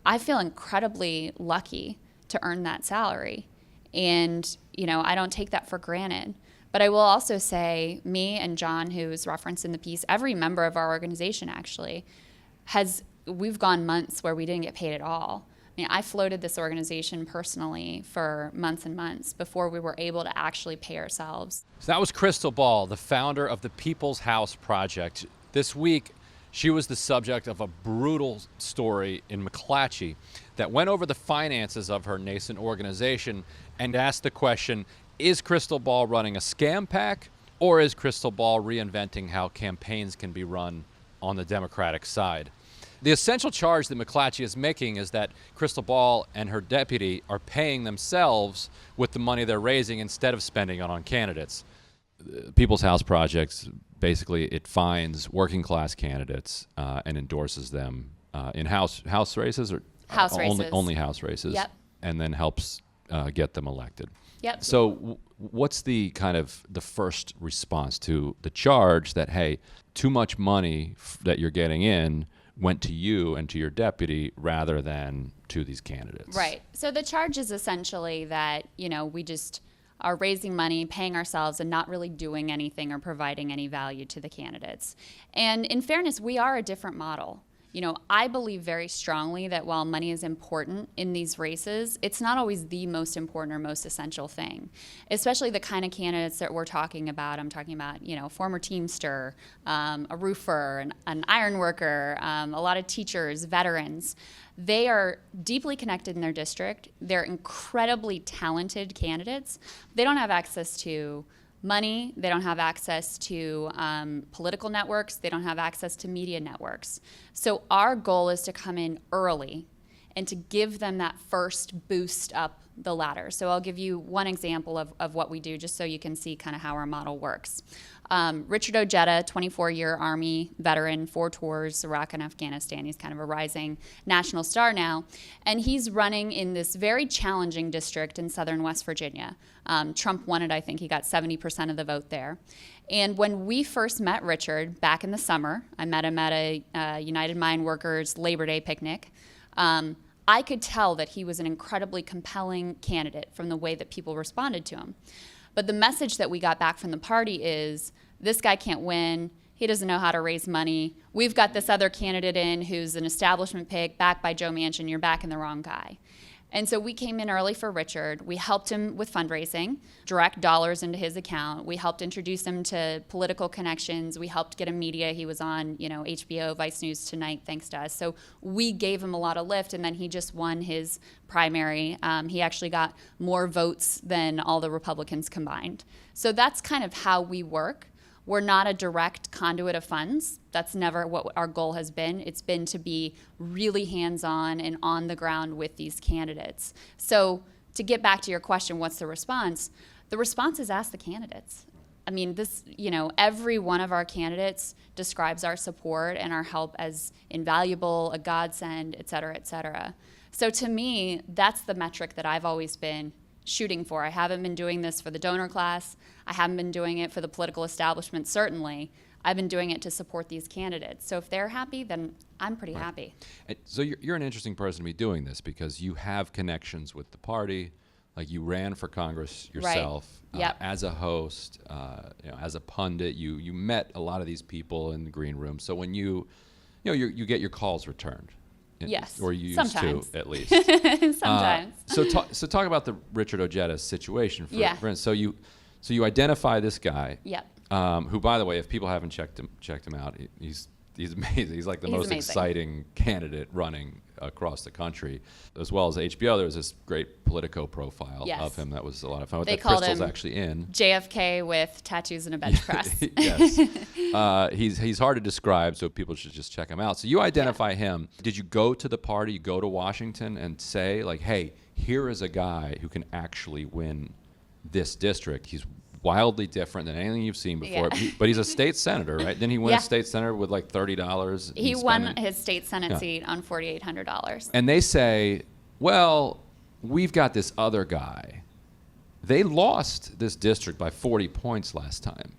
I feel incredibly lucky to earn that salary. And, I don't take that for granted. But I will also say, me and John, who is referenced in the piece, every member of our organization actually, we've gone months where we didn't get paid at all. I mean, I floated this organization personally for months and months before we were able to actually pay ourselves. So that was Krystal Ball, the founder of the People's House Project. This week, she was the subject of a brutal story in McClatchy that went over the finances of her nascent organization and asked the question, is Krystal Ball running a scam pack, or is Krystal Ball reinventing how campaigns can be run on the Democratic side? The essential charge that McClatchy is making is that Krystal Ball and her deputy are paying themselves with the money they're raising instead of spending it on candidates. The People's House Project, basically, it finds working class candidates and endorses them in house races or House races. Only house races. Yep. And then helps get them elected. Yep. So what's the kind of the first response to the charge that, hey, too much money that you're getting in went to you and to your deputy rather than to these candidates? Right. So the charge is essentially that, we just are raising money, paying ourselves, and not really doing anything or providing any value to the candidates. And in fairness, we are a different model. I believe very strongly that while money is important in these races, it's not always the most important or most essential thing, especially the kind of candidates that we're talking about. I'm talking about, former Teamster, a roofer, an iron worker, a lot of teachers, veterans. They are deeply connected in their district. They're incredibly talented candidates. They don't have access to money. They don't have access to political networks. They don't have access to media networks. So our goal is to come in early and to give them that first boost up the ladder. So I'll give you one example of what we do just so you can see kind of how our model works. Richard Ojeda, 24-year Army veteran, 4 tours, Iraq and Afghanistan. He's kind of a rising national star now. And he's running in this very challenging district in southern West Virginia. Trump won it, I think. He got 70% of the vote there. And when we first met Richard back in the summer, I met him at a United Mine Workers Labor Day picnic. I could tell that he was an incredibly compelling candidate from the way that people responded to him. But the message that we got back from the party is, this guy can't win. He doesn't know how to raise money. We've got this other candidate in who's an establishment pick backed by Joe Manchin. You're backing the wrong guy. And so we came in early for Richard. We helped him with fundraising, direct dollars into his account. We helped introduce him to political connections. We helped get him media. He was on, HBO, Vice News Tonight, thanks to us. So we gave him a lot of lift, and then he just won his primary. He actually got more votes than all the Republicans combined. So that's kind of how we work. We're not a direct conduit of funds. That's never what our goal has been. It's been to be really hands-on and on the ground with these candidates. So to get back to your question, what's the response? The response is ask the candidates. I mean, every one of our candidates describes our support and our help as invaluable, a godsend, et cetera, et cetera. So to me, that's the metric that I've always been shooting for. I haven't been doing this for the donor class. I haven't been doing it for the political establishment, certainly. I've been doing it to support these candidates. So if they're happy, then I'm pretty happy. And so you're an interesting person to be doing this because you have connections with the party. Like you ran for Congress yourself, right. Yep. As a host, as a pundit. You met a lot of these people in the green room. So when you get your calls returned. Yes, or you used sometimes. to, at least. Sometimes. So talk about the Richard Ojeda situation. For instance. So you identify this guy. Yep. Who, by the way, if people haven't checked him out, he's amazing. He's like the most exciting candidate running across the country. As well as HBO, there was this great Politico profile of him that was a lot of fun. They that called Krystal's him actually in. JFK with tattoos and a bench press. Yes. He's hard to describe, so people should just check him out. So you identify him. Did you go to the party, you go to Washington and say, like, hey, here is a guy who can actually win this district. He's wildly different than anything you've seen before. Yeah. But he's a state senator, right? Didn't he win a state senator with like $30? He won his state senate seat on $4,800. And they say, well, we've got this other guy. They lost this district by 40 points last time.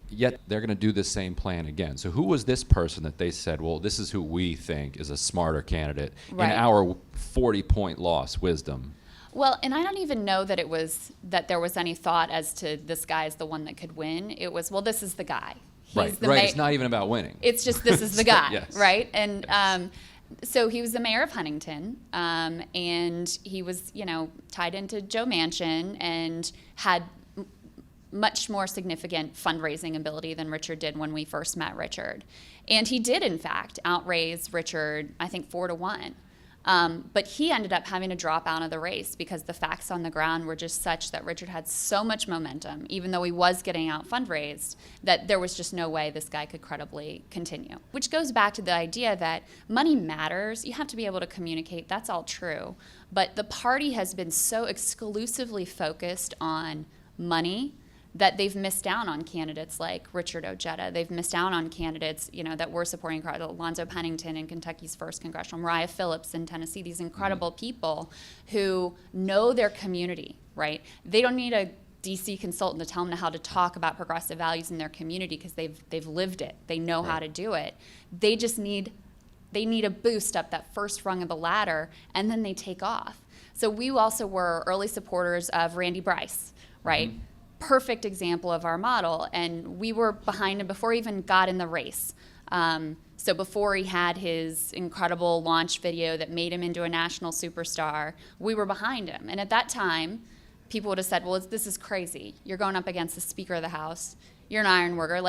Yet they're going to do the same plan again. So who was this person that they said, well, this is who we think is a smarter candidate in our 40-point loss, wisdom. Well, and I don't even know that there was any thought as to this guy is the one that could win. It was, well, this is the guy. Right. It's not even about winning. It's just, this is the guy, Yes. right? And so he was the mayor of Huntington, and he was, tied into Joe Manchin and had much more significant fundraising ability than Richard did when we first met Richard. And he did, in fact, outraise Richard, I think, 4-1. But he ended up having to drop out of the race because the facts on the ground were just such that Richard had so much momentum, even though he was getting out fundraised, that there was just no way this guy could credibly continue. Which goes back to the idea that money matters. You have to be able to communicate. That's all true. But the party has been so exclusively focused on money that they've missed out on candidates like Richard Ojeda. They've missed out on candidates, that we're supporting, Alonzo Pennington in Kentucky's 1st Congressional, Mariah Phillips in Tennessee, these incredible people who know their community, right? They don't need a DC consultant to tell them how to talk about progressive values in their community because they've lived it. They know how to do it. They just need a boost up that first rung of the ladder, and then they take off. So we also were early supporters of Randy Bryce, right? Mm-hmm. Perfect example of our model, and we were behind him before he even got in the race. So before he had his incredible launch video that made him into a national superstar, we were behind him. And at that time, people would have said, well, this is crazy. You're going up against the Speaker of the House. You're an iron worker.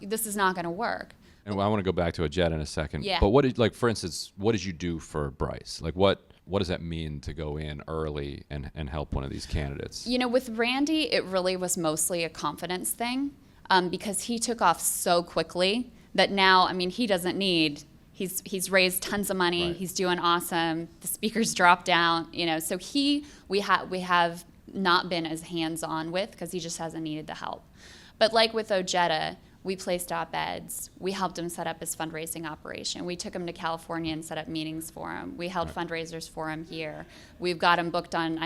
This is not going to work. And I want to go back to Ojeda in a second. Yeah. But for instance, what did you do for Bryce? What does that mean to go in early and help one of these candidates? With Randy, it really was mostly a confidence thing because he took off so quickly that now, he doesn't need, he's raised tons of money, Right. He's doing awesome, the speaker's dropped out, so we have not been as hands-on with because he just hasn't needed the help. But like with Ojeda, we placed op-eds. We helped him set up his fundraising operation. We took him to California and set up meetings for him. We held fundraisers for him here. I got him booked on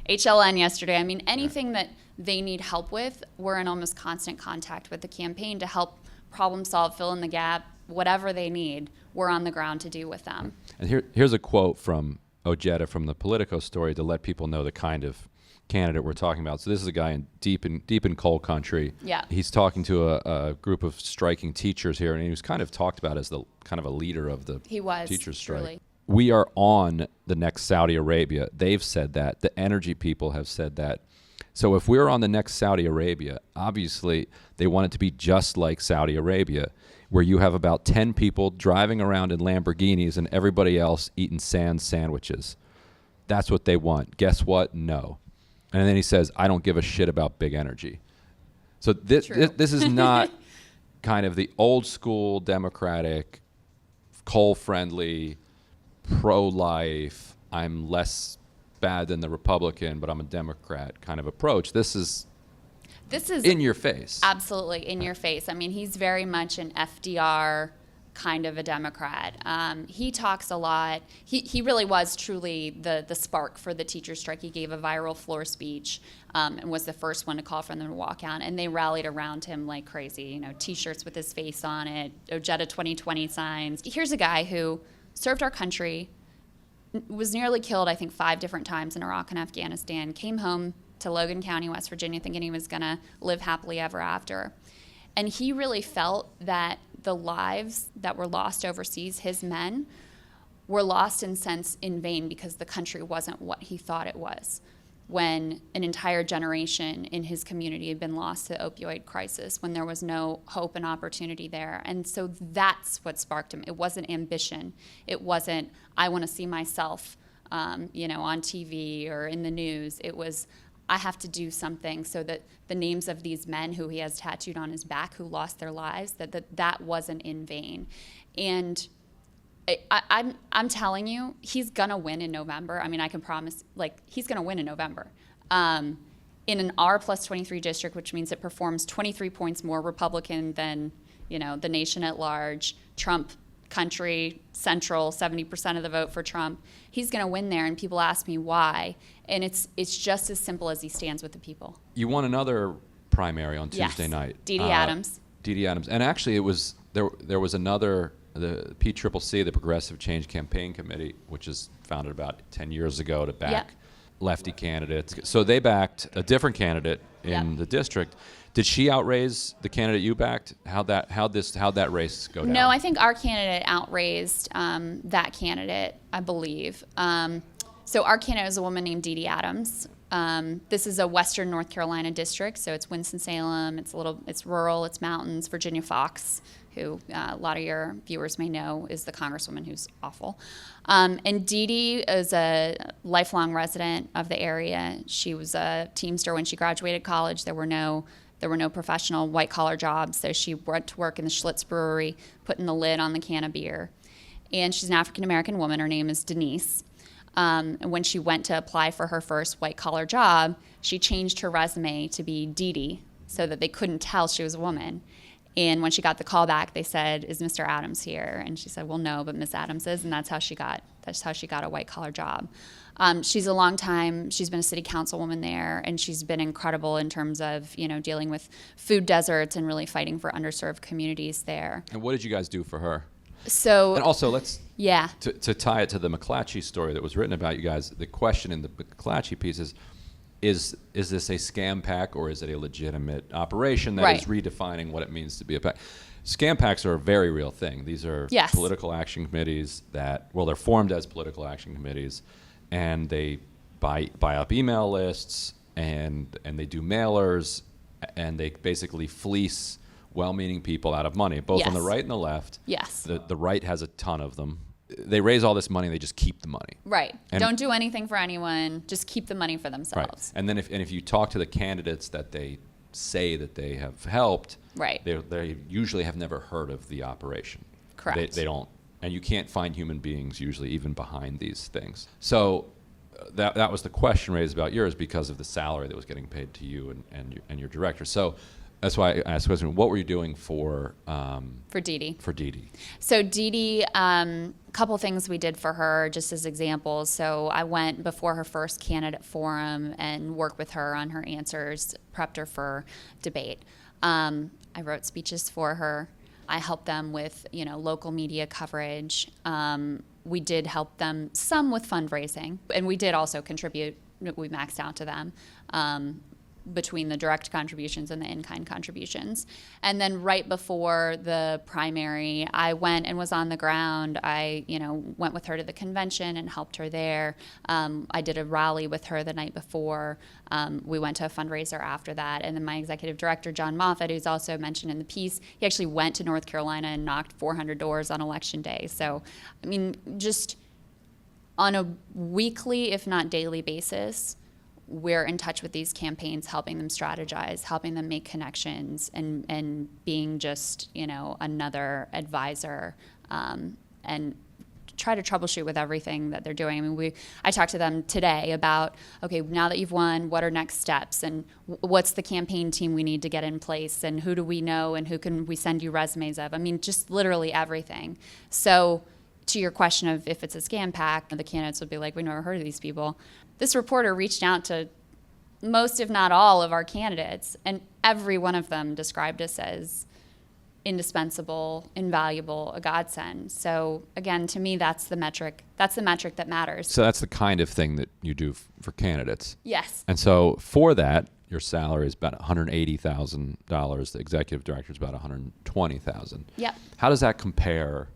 HLN yesterday. Anything that they need help with, we're in almost constant contact with the campaign to help problem solve, fill in the gap, whatever they need, we're on the ground to do with them. And here's a quote from Ojeda from the Politico story to let people know the kind of candidate we're talking about. So this is a guy deep in coal country. Yeah. He's talking to a group of striking teachers here, and he was kind of talked about as the kind of a leader of the teachers strike. Truly. We are on the next Saudi Arabia. They've said that. The energy people have said that. So if we're on the next Saudi Arabia, obviously they want it to be just like Saudi Arabia, where you have about 10 people driving around in Lamborghinis and everybody else eating sand sandwiches. That's what they want. Guess what? No. And then he says, I don't give a shit about big energy. So this is not kind of the old school Democratic, coal-friendly, pro-life, I'm less bad than the Republican, but I'm a Democrat kind of approach. This is in your face. Absolutely in your face. He's very much an FDR kind of a Democrat. He talks a lot. He really was truly the spark for the teacher strike. He gave a viral floor speech and was the first one to call for them to walk out. And they rallied around him like crazy. T-shirts with his face on it, Ojeda 2020 signs. Here's a guy who served our country, was nearly killed, I think, 5 different times in Iraq and Afghanistan, came home to Logan County, West Virginia, thinking he was going to live happily ever after. And he really felt that the lives that were lost overseas, his men, were lost in vain because the country wasn't what he thought it was. When an entire generation in his community had been lost to the opioid crisis, when there was no hope and opportunity there. And so that's what sparked him. It wasn't ambition. It wasn't, I want to see myself, on TV or in the news. It was, I have to do something so that the names of these men who he has tattooed on his back who lost their lives, that wasn't in vain. And I'm telling you, he's going to win in November. I can promise, he's going to win in November. In an R+23 district, which means it performs 23 points more Republican than, the nation at large, Trump country, central, 70% of the vote for Trump. He's going to win there, and people ask me why. And it's just as simple as he stands with the people. You won another primary on Tuesday night. Dee Dee Adams. Dee Dee Adams. And actually, it was there was another the PCCC, the Progressive Change Campaign Committee, which is founded about 10 years ago to back lefty candidates. So they backed a different candidate in the district. Did she outraise the candidate you backed? How'd that race go down? No, I think our candidate outraised that candidate, I believe. So our candidate is a woman named Dee Dee Adams. This is a Western North Carolina district, so it's Winston-Salem. It's rural, it's mountains. Virginia Fox, who a lot of your viewers may know, is the congresswoman who's awful. And Dee Dee is a lifelong resident of the area. She was a Teamster when she graduated college. There were no professional white-collar jobs, so she went to work in the Schlitz Brewery, putting the lid on the can of beer. And she's an African-American woman. Her name is Denise. And when she went to apply for her first white-collar job, she changed her resume to be Dee Dee so that they couldn't tell she was a woman. And when she got the call back, they said, "Is Mr. Adams here?" And she said, "Well, no, but Miss Adams is," and that's how she got a white-collar job. She's been a city councilwoman there, and she's been incredible in terms of, dealing with food deserts and really fighting for underserved communities there. And what did you guys do for her? So, and also, to tie it to the McClatchy story that was written about you guys, the question in the McClatchy piece is this a scam pack or is it a legitimate operation that is redefining what it means to be a pack? Scam packs are a very real thing. These are political action committees they're formed as political action committees, and they buy up email lists and they do mailers, and they basically fleece well-meaning people out of money, both on the right and the left. Yes. The right has a ton of them. They raise all this money, they just keep the money. Right. Don't do anything for anyone, just keep the money for themselves. Right. And then if you talk to the candidates that they say that they have helped, they usually have never heard of the operation. Correct. They don't, and you can't find human beings usually even behind these things. So that was the question raised about yours because of the salary that was getting paid to you and your director. So that's why I asked the question, what were you doing for Dee Dee? For Dee Dee. So Dee Dee, a couple things we did for her just as examples. So I went before her first candidate forum and worked with her on her answers, prepped her for debate. I wrote speeches for her. I helped them with, local media coverage. We did help them some with fundraising, and we did also contribute. We maxed out to them. Between the direct contributions and the in-kind contributions. And then right before the primary, I went and was on the ground. I, went with her to the convention and helped her there. I did a rally with her the night before. We went to a fundraiser after that. And then my executive director, John Moffat, who's also mentioned in the piece, he actually went to North Carolina and knocked 400 doors on Election Day. So, just on a weekly, if not daily basis, we're in touch with these campaigns, helping them strategize, helping them make connections, and being just, another advisor, and try to troubleshoot with everything that they're doing. I talked to them today about, okay, now that you've won, what are next steps, and what's the campaign team we need to get in place, and who do we know, and who can we send you resumes of? Just literally everything. So to your question of if it's a scam pack, the candidates would be like, we never heard of these people. This reporter reached out to most, if not all, of our candidates, and every one of them described us as indispensable, invaluable, a godsend. So again, to me, that's the metric. That's the metric that matters. So that's the kind of thing that you do for candidates. Yes. And so for that, your salary is about $180,000. The executive director is about $120,000. Yep. How does that compare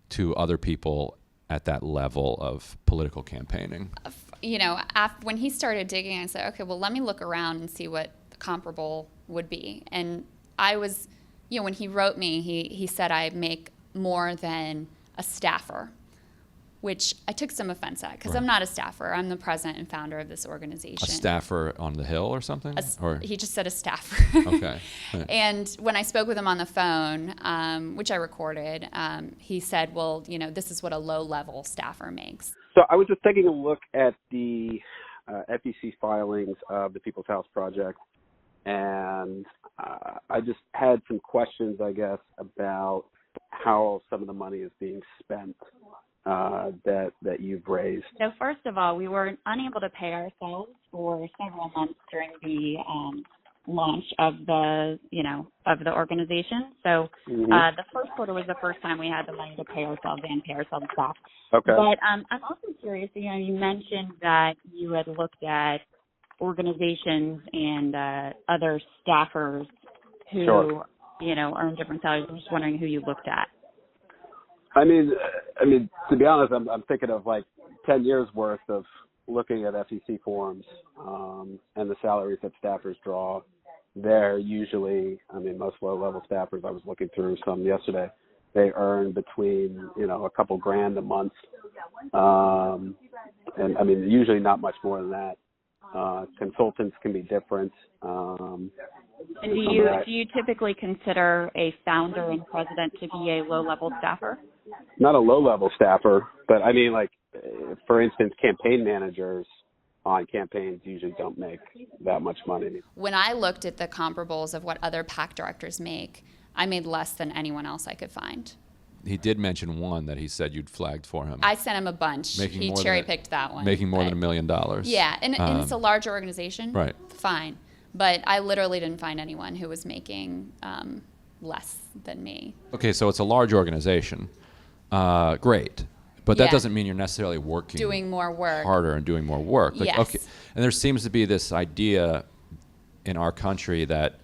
to other people at that level of political campaigning? When he started digging, I said, okay, well, let me look around and see what the comparable would be. And I was, when he wrote me, he said I make more than a staffer, which I took some offense at because I'm not a staffer. I'm the president and founder of this organization. A staffer on the Hill or something? He just said a staffer. Okay. Right. And when I spoke with him on the phone, which I recorded, he said, well, this is what a low-level staffer makes. So I was just taking a look at the FEC filings of the People's House Project, and I just had some questions, I guess, about how some of the money is being spent that you've raised. So first of all, we were unable to pay ourselves for several months during the launch of the organization. So the first quarter was the first time we had the money to pay ourselves and pay ourselves back. Okay. But I'm also curious, you mentioned that you had looked at organizations and other staffers who, Sure. earn different salaries. I'm just wondering who you looked at. I mean, to be honest, I'm thinking of like 10 years worth of looking at FEC forms and the salaries that staffers draw. They're usually, most low-level staffers, I was looking through some yesterday, they earn between, a couple grand a month. And usually not much more than that. Consultants can be different. And do you typically consider a founder and president to be a low-level staffer? Not a low-level staffer, but for instance, campaign managers on campaigns usually don't make that much money. When I looked at the comparables of what other PAC directors make, I made less than anyone else I could find. He did mention one that he said you'd flagged for him. I sent him a bunch. He cherry-picked that one. Making more than $1 million. Yeah, and it's a large organization. Right. Fine. But I literally didn't find anyone who was making less than me. Okay, so it's a large organization. Great. But that doesn't mean you're necessarily doing more work harder and doing more work. Yes. Okay. And there seems to be this idea in our country that,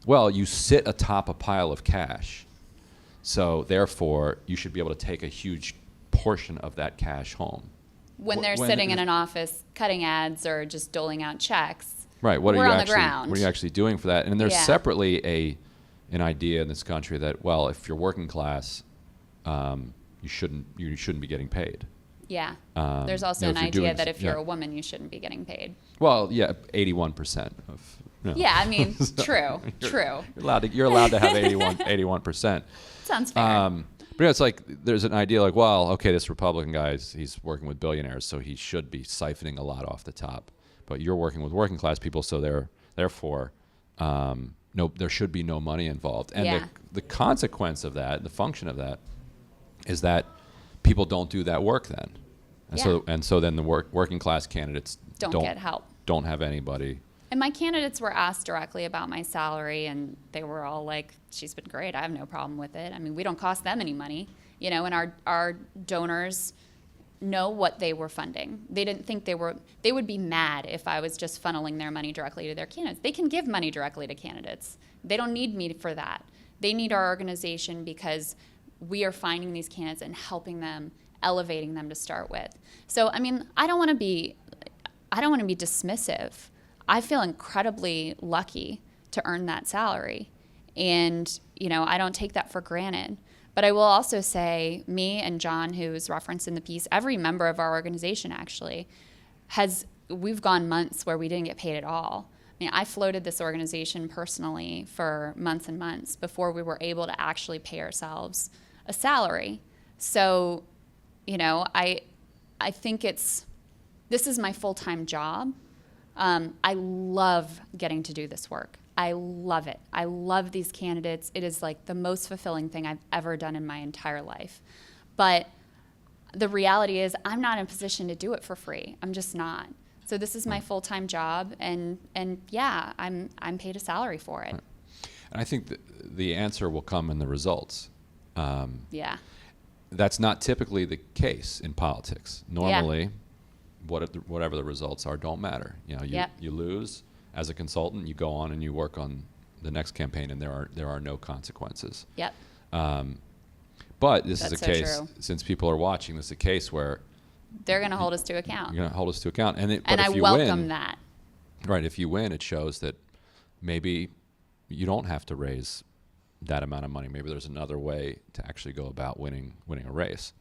well, you sit atop a pile of cash, so therefore you should be able to take a huge portion of that cash home. When they're sitting in an office cutting ads or just doling out checks. Right. We're on the ground. What are you actually doing for that? And there's separately an idea in this country that, well, if you're working class, you shouldn't be getting paid. Yeah. There's also an idea that if you're a woman, you shouldn't be getting paid. Well, yeah, 81% of. Yeah, true. You're allowed to have 81%. Sounds fair. But it's like there's an idea like, well, okay, this Republican guy he's working with billionaires, so he should be siphoning a lot off the top. But you're working with working class people, so therefore, there should be no money involved. And the consequence of that, the function of that, is that people don't do that work then, and so then the working class candidates don't get help, don't have anybody. And my candidates were asked directly about my salary, and they were all like, "She's been great. I have no problem with it. We don't cost them any money, And our donors know what they were funding. They didn't think they would be mad if I was just funneling their money directly to their candidates. They can give money directly to candidates. They don't need me for that. They need our organization because we are finding these candidates and helping them, elevating them to start with. So, I don't want to be dismissive. I feel incredibly lucky to earn that salary. And, I don't take that for granted. But I will also say, me and John, who is referenced in the piece, every member of our organization actually we've gone months where we didn't get paid at all. I floated this organization personally for months and months before we were able to actually pay ourselves a salary. So, I think this is my full-time job. I love getting to do this work. I love it. I love these candidates. It is like the most fulfilling thing I've ever done in my entire life. But the reality is I'm not in a position to do it for free. I'm just not. So this is my full-time job, and yeah, I'm paid a salary for it. And I think the answer will come in the results. That's not typically the case in politics. Normally, whatever the results are don't matter. You lose as a consultant, you go on and you work on the next campaign, and there are no consequences. Yep. But this is a case, true. Since people are watching, this is a case where they're going to hold us to account. You're going to hold us to account, and I welcome that. Right. If you win, it shows that maybe you don't have to raise that amount of money. Maybe there's another way to actually go about winning a race.